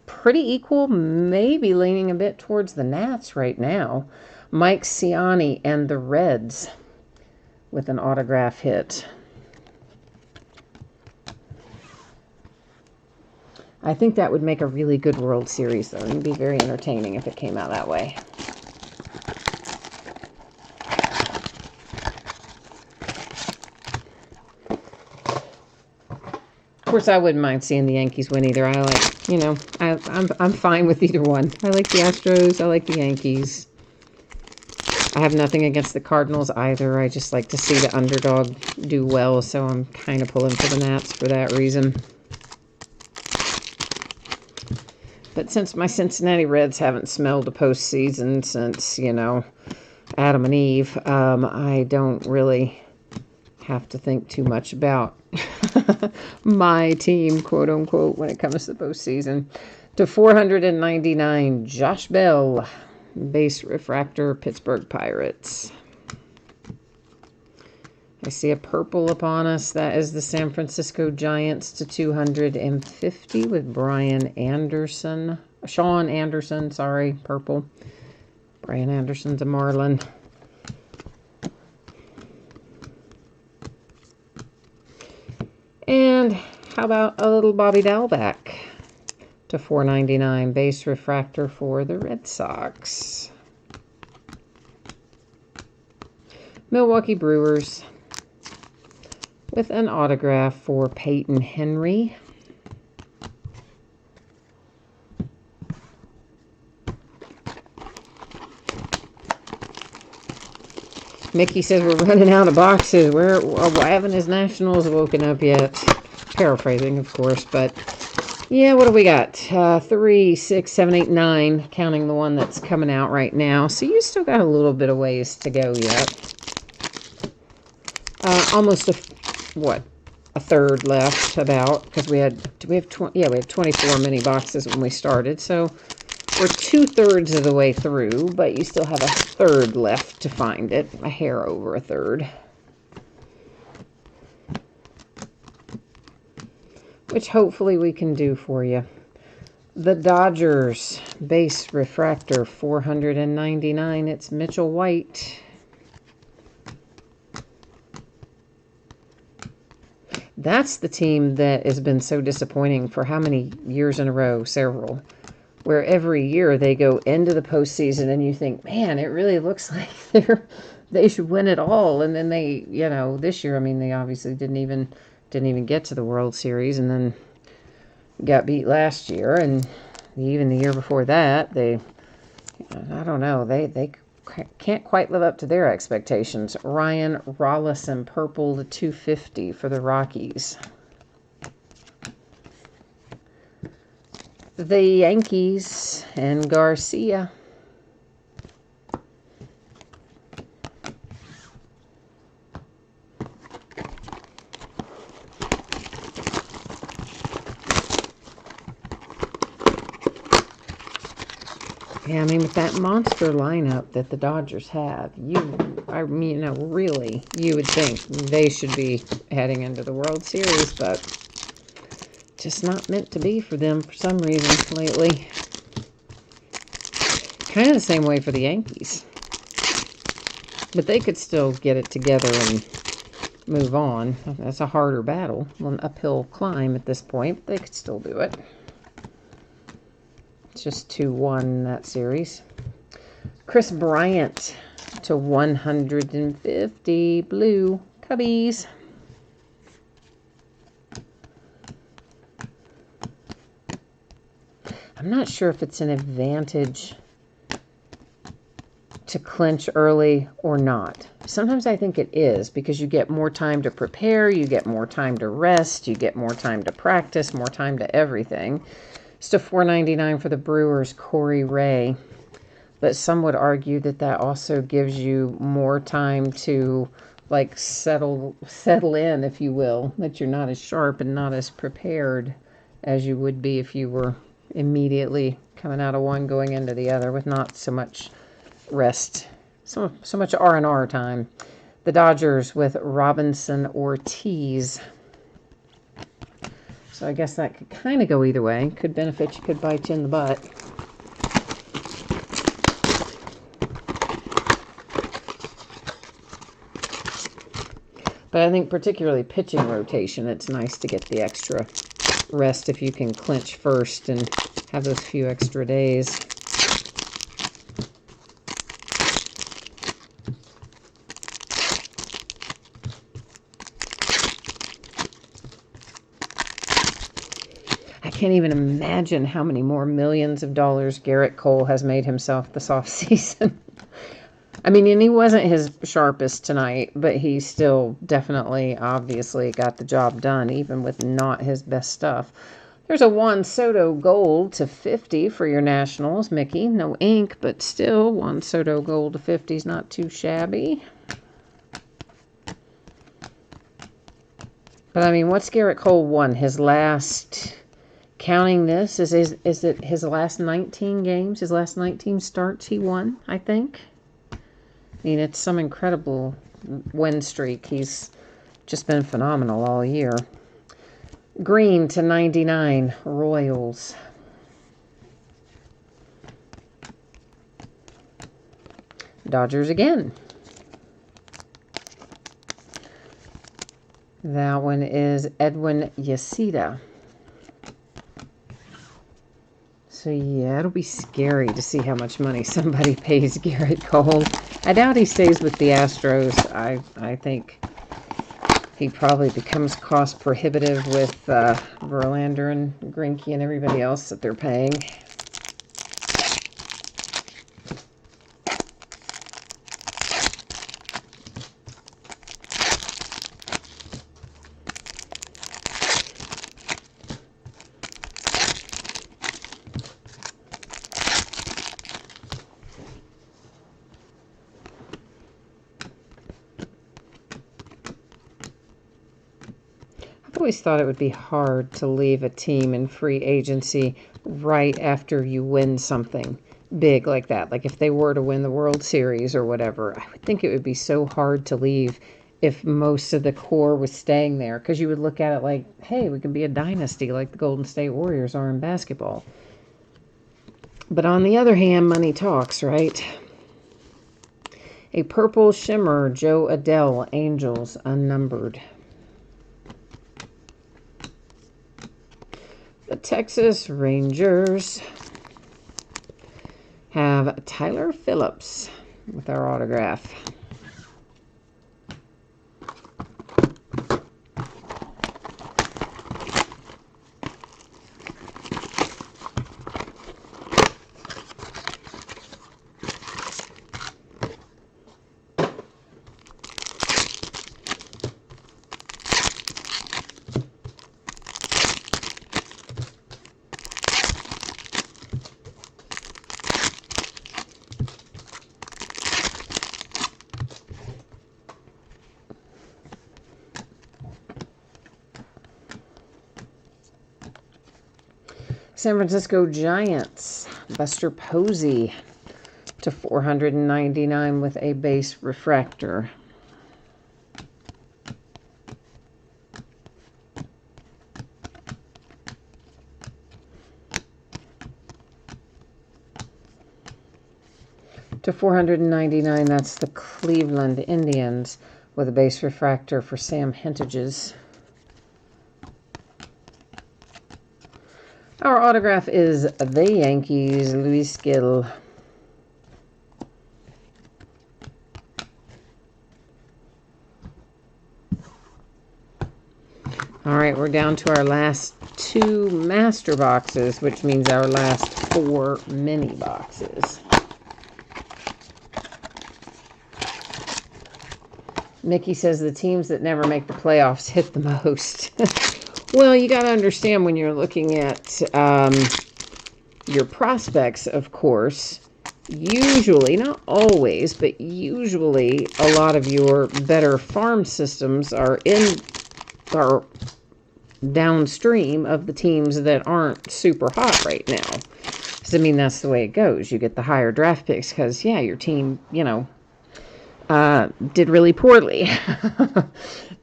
pretty equal, maybe leaning a bit towards the Nats right now. Mike Ciani and the Reds with an autograph hit. I think that would make a really good World Series, though. It would be very entertaining if it came out that way. Of course, I wouldn't mind seeing the Yankees win either. I like, you know, I'm fine with either one. I like the Astros. I like the Yankees. I have nothing against the Cardinals either. I just like to see the underdog do well, so I'm kind of pulling for the Nats for that reason. But since my Cincinnati Reds haven't smelled a postseason since, you know, Adam and Eve, I don't really have to think too much about my team, quote unquote, when it comes to the postseason. To $499, Josh Bell, base refractor, Pittsburgh Pirates. I see a purple upon us. That is the San Francisco Giants to 250 with Brian Anderson. Sean Anderson, sorry, purple. Brian Anderson's a Marlin. And how about a little Bobby Dalbec to $4.99, base refractor for the Red Sox. Milwaukee Brewers with an autograph for Peyton Henry. Mickey says we're running out of boxes. Why haven't his Nationals woken up yet? Paraphrasing, of course, but yeah, what do we got? 3, 6, 7, 8, 9, counting the one that's coming out right now. So you still got a little bit of ways to go yet. Almost a third left about, because we have 24 mini boxes when we started. So we're 2/3 of the way through, but you still have a third left to find it. A hair over a third. Which hopefully we can do for you. The Dodgers base refractor 499. It's Mitchell White. That's the team that has been so disappointing for how many years in a row? Several. Where every year they go into the postseason and you think, man, it really looks like they should win it all. And then they, this year, I mean, they obviously didn't even get to the World Series, and then got beat last year, and even the year before that, I don't know, they can't quite live up to their expectations. Ryan Rollison, purple to 250 for the Rockies. The Yankees and Garcia. Yeah, I mean, with that monster lineup that the Dodgers have, really, you would think they should be heading into the World Series, but just not meant to be for them for some reason lately. Kind of the same way for the Yankees. But they could still get it together and move on. That's a harder battle, an uphill climb at this point. They could still do it. It's just 2-1 in that series. Chris Bryant to 150, blue, Cubbies. I'm not sure if it's an advantage to clinch early or not. Sometimes I think it is, because you get more time to prepare, you get more time to rest, you get more time to practice, more time to everything. It's to $4.99 for the Brewers, Corey Ray. But some would argue that also gives you more time to settle in, if you will, that you're not as sharp and not as prepared as you would be if you were immediately coming out of one going into the other with not so much rest, so much R&R time. The Dodgers with Robinson Ortiz. So I guess that could kind of go either way. Could benefit you, could bite you in the butt. But I think particularly pitching rotation, it's nice to get the extra rest if you can clinch first and have those few extra days. I can't even imagine how many more millions of dollars Garrett Cole has made himself this offseason. I mean, and he wasn't his sharpest tonight, but he still definitely, obviously, got the job done, even with not his best stuff. There's a Juan Soto gold to 50 for your Nationals, Mickey. No ink, but still, Juan Soto gold to 50 is not too shabby. But, I mean, what's Garrett Cole won? His last... Counting this, is it his last 19 games, his last 19 starts he won, I think? I mean, it's some incredible win streak. He's just been phenomenal all year. Green to 99, Royals. Dodgers again. That one is Edwin Yasida. So, yeah, it'll be scary to see how much money somebody pays Garrett Cole. I doubt he stays with the Astros. I think he probably becomes cost prohibitive with Verlander and Greinke and everybody else that they're paying. I always thought it would be hard to leave a team in free agency right after you win something big like that. Like if they were to win the World Series or whatever, I would think it would be so hard to leave if most of the core was staying there, because you would look at it like, hey, we can be a dynasty like the Golden State Warriors are in basketball. But on the other hand, money talks, right? A purple shimmer, Joe Adele, Angels, unnumbered. The Texas Rangers have Tyler Phillips with our autograph. San Francisco Giants, Buster Posey to 499 with a base refractor. To 499, that's the Cleveland Indians with a base refractor for Sam Hentages. Our autograph is the Yankees, Luis Gil. All right, we're down to our last 2 master boxes, which means our last 4 mini boxes. Mickey says the teams that never make the playoffs hit the most. Well, you got to understand when you're looking at your prospects, of course, usually, not always, but usually a lot of your better farm systems are downstream of the teams that aren't super hot right now. So, I mean, that's the way it goes. You get the higher draft picks because, yeah, your team, did really poorly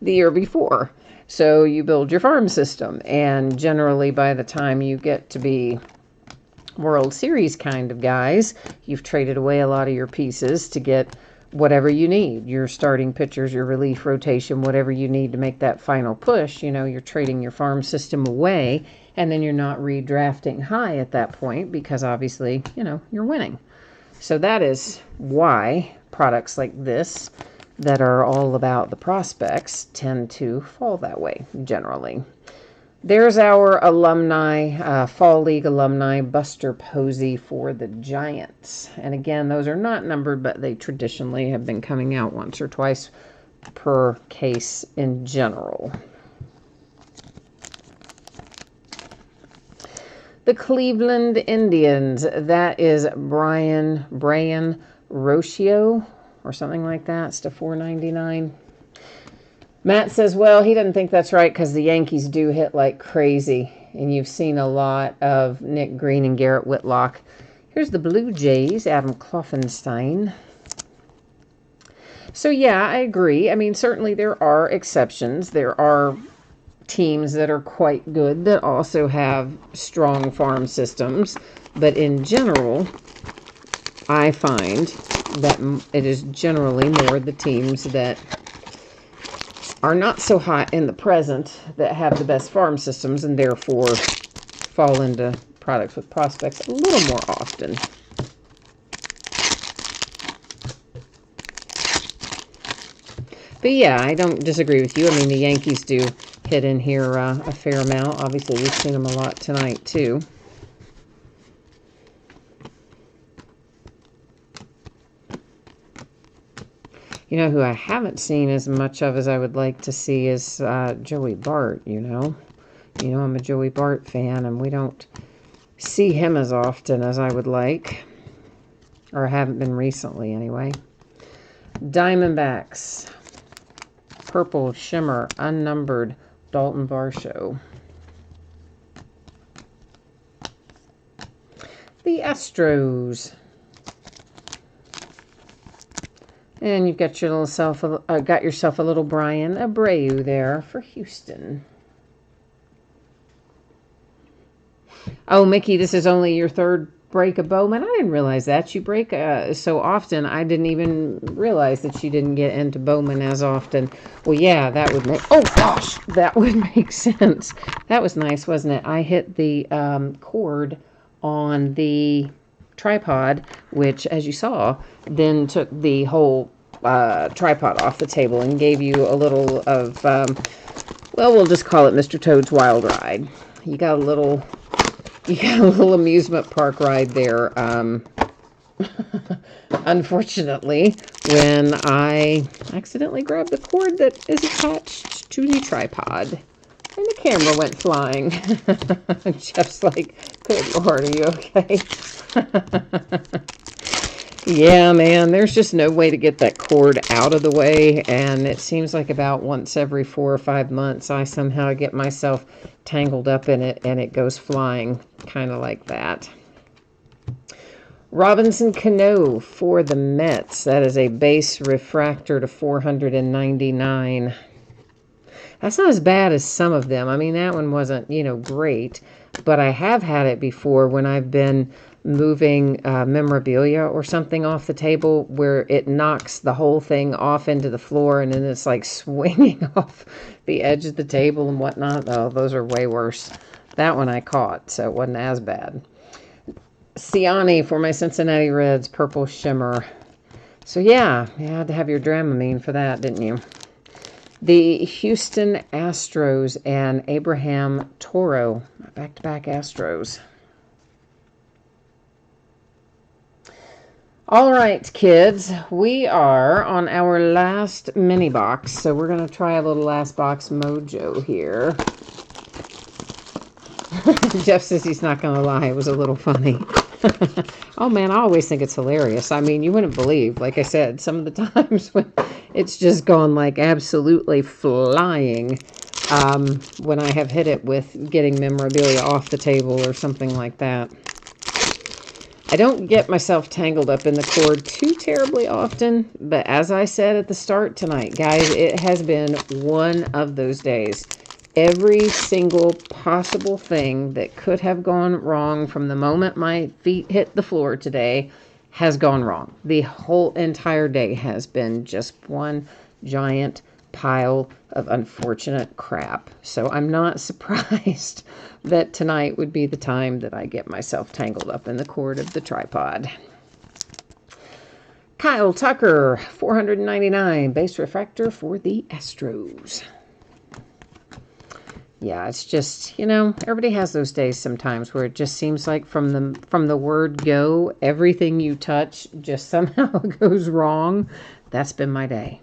the year before. So you build your farm system, and generally by the time you get to be World Series kind of guys, you've traded away a lot of your pieces to get whatever you need, your starting pitchers, your relief rotation, whatever you need to make that final push. You're trading your farm system away, and then you're not redrafting high at that point because obviously, you're winning. So that is why products like this that are all about the prospects tend to fall that way generally. There's our alumni, Fall League alumni, Buster Posey for the Giants. And again, those are not numbered, but they traditionally have been coming out once or twice per case in general. The Cleveland Indians, that is Brian Rocio or something like that. It's to $4.99. Matt says, well, he doesn't think that's right because the Yankees do hit like crazy. And you've seen a lot of Nick Green and Garrett Whitlock. Here's the Blue Jays, Adam Kloffenstein. So, yeah, I agree. I mean, certainly there are exceptions. There are teams that are quite good that also have strong farm systems. But in general, I find that it is generally more the teams that are not so hot in the present that have the best farm systems and therefore fall into products with prospects a little more often. But yeah, I don't disagree with you. I mean, the Yankees do hit in here a fair amount. Obviously, we've seen them a lot tonight, too. You know who I haven't seen as much of as I would like to see is Joey Bart, I'm a Joey Bart fan, and we don't see him as often as I would like. Or haven't been recently, anyway. Diamondbacks. Purple Shimmer, unnumbered, Dalton Varsho. The Astros. And you've got your got yourself a little Brian Abreu there for Houston. Oh, Mickey, this is only your third break of Bowman. I didn't realize that. You break so often. I didn't even realize that you didn't get into Bowman as often. Well, yeah, that would make... Oh, gosh, that would make sense. That was nice, wasn't it? I hit the cord on the tripod, which, as you saw, then took the whole tripod off the table and gave you a little of, well, we'll just call it Mr. Toad's Wild Ride. You got a little amusement park ride there. Unfortunately, when I accidentally grabbed the cord that is attached to the tripod, and the camera went flying. Jeff's like, good Lord, are you okay? Yeah, man, there's just no way to get that cord out of the way, and it seems like about once every 4 or 5 months I somehow get myself tangled up in it and it goes flying, kind of like that. Robinson Cano for the Mets. That is a base refractor to 499. That's not as bad as some of them. I mean, that one wasn't, great, but I have had it before when I've been moving memorabilia or something off the table where it knocks the whole thing off into the floor and then it's like swinging off the edge of the table and whatnot. Oh, those are way worse. That one I caught, so it wasn't as bad. Ciani for my Cincinnati Reds, purple shimmer. So yeah, you had to have your Dramamine for that, didn't you? The Houston Astros and Abraham Toro, back-to-back Astros. All right, kids, we are on our last mini box, so we're going to try a little last box mojo here. Jeff says he's not going to lie, it was a little funny. Oh, man, I always think it's hilarious. I mean, you wouldn't believe, like I said, some of the times when it's just gone like absolutely flying when I have hit it with getting memorabilia off the table or something like that. I don't get myself tangled up in the cord too terribly often, but as I said at the start tonight, guys, it has been one of those days. Every single possible thing that could have gone wrong from the moment my feet hit the floor today has gone wrong. The whole entire day has been just one giant pile of unfortunate crap. So I'm not surprised that tonight would be the time that I get myself tangled up in the cord of the tripod. Kyle Tucker, 499, base refractor for the Astros. Yeah, it's just, everybody has those days sometimes where it just seems like from the word go, everything you touch just somehow goes wrong. That's been my day.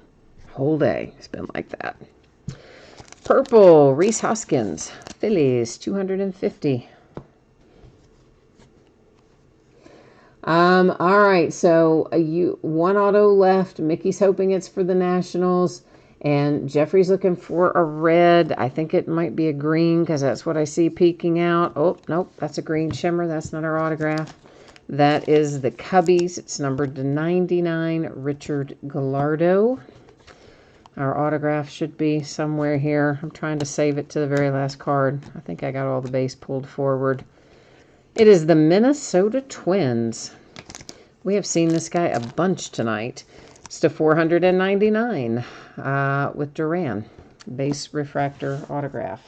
Whole day it's been like that. Purple, Rhys Hoskins, Phillies, 250. All right, so one auto left. Mickey's hoping it's for the Nationals. And Jeffrey's looking for a red. I think it might be a green because that's what I see peeking out. Oh, nope, that's a green shimmer. That's not our autograph. That is the Cubbies. It's numbered to 99, Richard Gallardo. Our autograph should be somewhere here. I'm trying to save it to the very last card. I think I got all the base pulled forward. It is the Minnesota Twins. We have seen this guy a bunch tonight. It's to 499 with Duran. Base refractor autograph.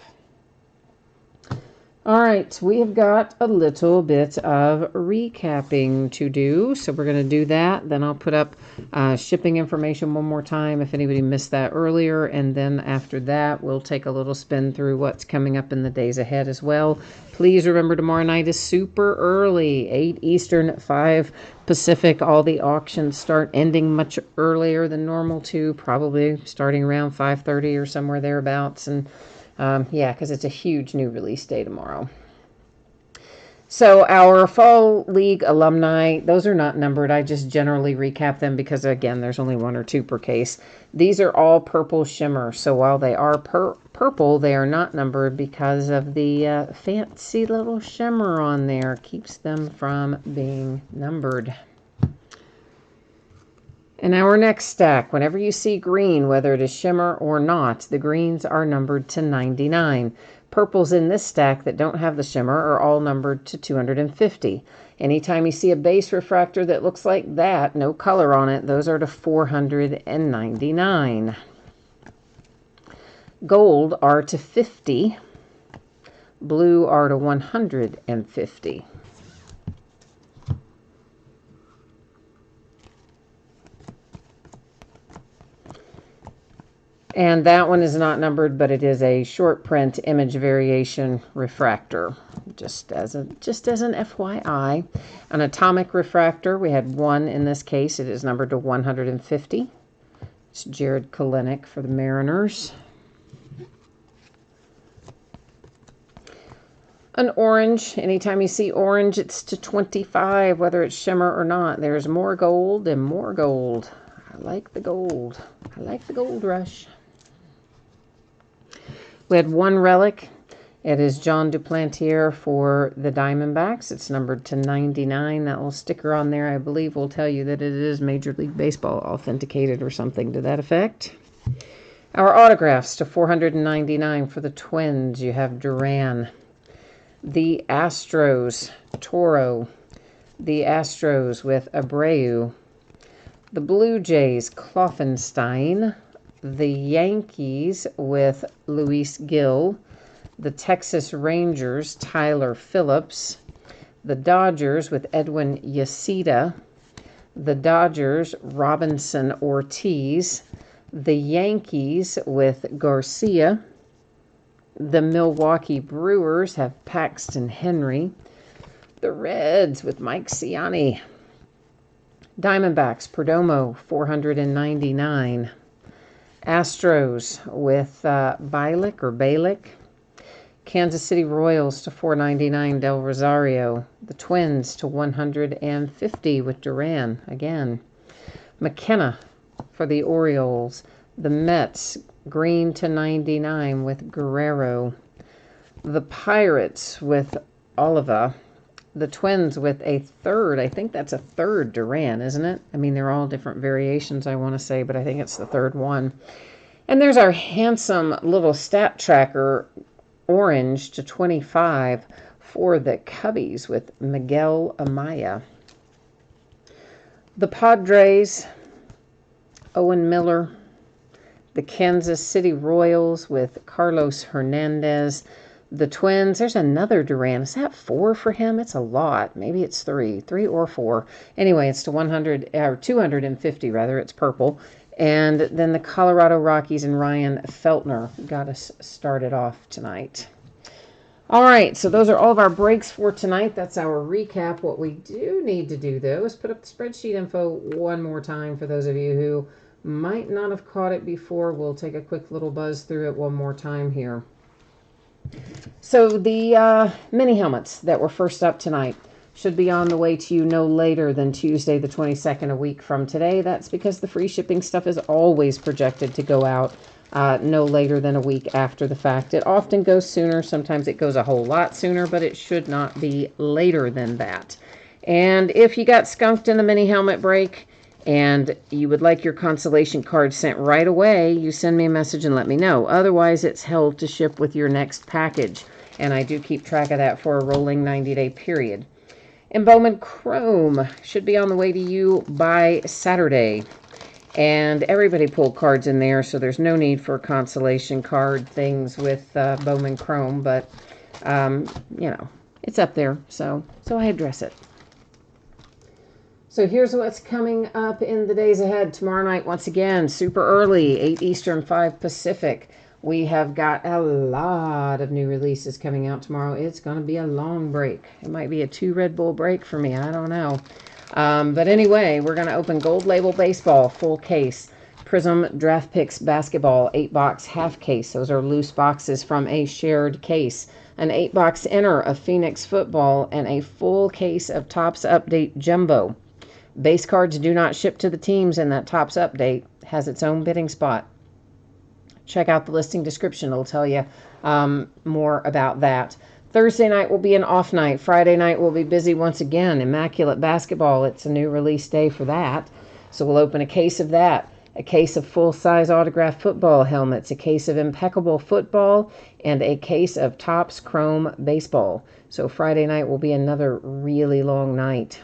All right, we have got a little bit of recapping to do. So we're going to do that. Then I'll put up shipping information one more time if anybody missed that earlier. And then after that, we'll take a little spin through what's coming up in the days ahead as well. Please remember tomorrow night is super early, 8 Eastern, 5 Pacific. All the auctions start ending much earlier than normal too, probably starting around 5:30 or somewhere thereabouts. And yeah, because it's a huge new release day tomorrow. So our Fall League alumni, those are not numbered. I just generally recap them because, again, there's only one or two per case. These are all purple shimmer. So while they are purple, they are not numbered because of the fancy little shimmer on there. Keeps them from being numbered. And our next stack, whenever you see green, whether it is shimmer or not, the greens are numbered to 99. Purples in this stack that don't have the shimmer are all numbered to 250. Anytime you see a base refractor that looks like that, no color on it, those are to 499. Gold are to 50. Blue are to 150. And that one is not numbered, but it is a short print image variation refractor. Just as an FYI. An atomic refractor, we had one in this case. It is numbered to 150. It's Jared Kalenic for the Mariners. An orange, anytime you see orange, it's to 25, whether it's shimmer or not. There's more gold and more gold. I like the gold. I like the gold rush. We had one relic. It is John Duplantier for the Diamondbacks. It's numbered to 99. That little sticker on there, I believe, will tell you that it is Major League Baseball authenticated or something to that effect. Our autographs to 499 for the Twins. You have Duran. The Astros, Toro. The Astros with Abreu. The Blue Jays, Kloffenstein. The Yankees with Luis Gil. The Texas Rangers, Tyler Phillips. The Dodgers with Edwin Yasita. The Dodgers, Robinson Ortiz. The Yankees with Garcia. The Milwaukee Brewers have Paxton Henry. The Reds with Mike Ciani. Diamondbacks, Perdomo, 499. Astros with Balick. Kansas City Royals to 499, Del Rosario. The Twins to 150 with Duran again. McKenna for the Orioles. The Mets, green to 99 with Guerrero. The Pirates with Oliva. The Twins with a third. I think that's a third Duran, isn't it? I mean, they're all different variations, I want to say, but I think it's the third one. And there's our handsome little stat tracker, orange to 25 for the Cubbies with Miguel Amaya. The Padres, Owen Miller. The Kansas City Royals with Carlos Hernandez. The Twins, there's another Duran. Is that 4 for him? It's a lot. Maybe it's 3 or 4. Anyway, it's to 250 rather. It's purple. And then the Colorado Rockies and Ryan Feltner got us started off tonight. All right, so those are all of our breaks for tonight. That's our recap. What we do need to do, though, is put up the spreadsheet info one more time for those of you who might not have caught it before. We'll take a quick little buzz through it one more time here. So the mini helmets that were first up tonight should be on the way to you no later than Tuesday the 22nd, a week from today. That's because the free shipping stuff is always projected to go out no later than a week after the fact. It often goes sooner. Sometimes it goes a whole lot sooner, but it should not be later than that. And if you got skunked in the mini helmet break and you would like your consolation card sent right away, you send me a message and let me know. Otherwise, it's held to ship with your next package. And I do keep track of that for a rolling 90-day period. And Bowman Chrome should be on the way to you by Saturday. And everybody pulled cards in there, so there's no need for consolation card things with Bowman Chrome. But, you know, it's up there, so I address it. So here's what's coming up in the days ahead. Tomorrow night, once again, super early, 8 Eastern, 5 Pacific. We have got a lot of new releases coming out tomorrow. It's going to be a long break. It might be a 2 Red Bull break for me. I don't know. But anyway, we're going to open Gold Label Baseball, full case. Prism Draft Picks Basketball 8-box half case. Those are loose boxes from a shared case. An 8-box inner of Phoenix Football, and a full case of Topps Update Jumbo. Base cards do not ship to the teams, and that Topps Update has its own bidding spot. Check out the listing description. It'll tell you more about that. Thursday night will be an off night. Friday night will be busy once again. Immaculate Basketball. It's a new release day for that. So we'll open a case of that. A case of full-size autographed football helmets. A case of Impeccable Football. And a case of Topps Chrome Baseball. So Friday night will be another really long night.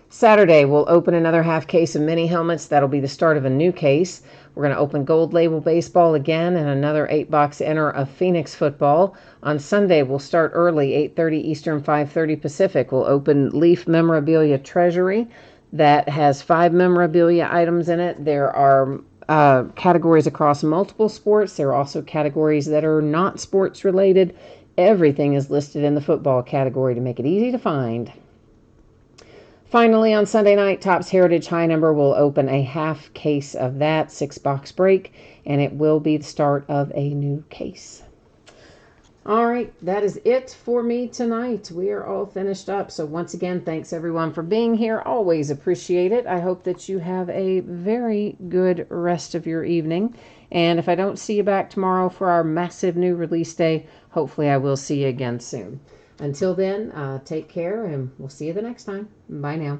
Saturday, we'll open another half case of mini helmets. That'll be the start of a new case. We're going to open Gold Label Baseball again, and another 8-box inner of Phoenix Football. On Sunday, we'll start early, 8:30 Eastern, 5:30 Pacific. We'll open Leaf Memorabilia Treasury. That has 5 memorabilia items in it. There are categories across multiple sports. There are also categories that are not sports related. Everything is listed in the football category to make it easy to find. Finally, on Sunday night, Topps Heritage High Number will open a half case of that 6-box break, and it will be the start of a new case. All right, that is it for me tonight. We are all finished up. So once again, thanks everyone for being here. Always appreciate it. I hope that you have a very good rest of your evening. And if I don't see you back tomorrow for our massive new release day, hopefully I will see you again soon. Until then, take care, and we'll see you the next time. Bye now.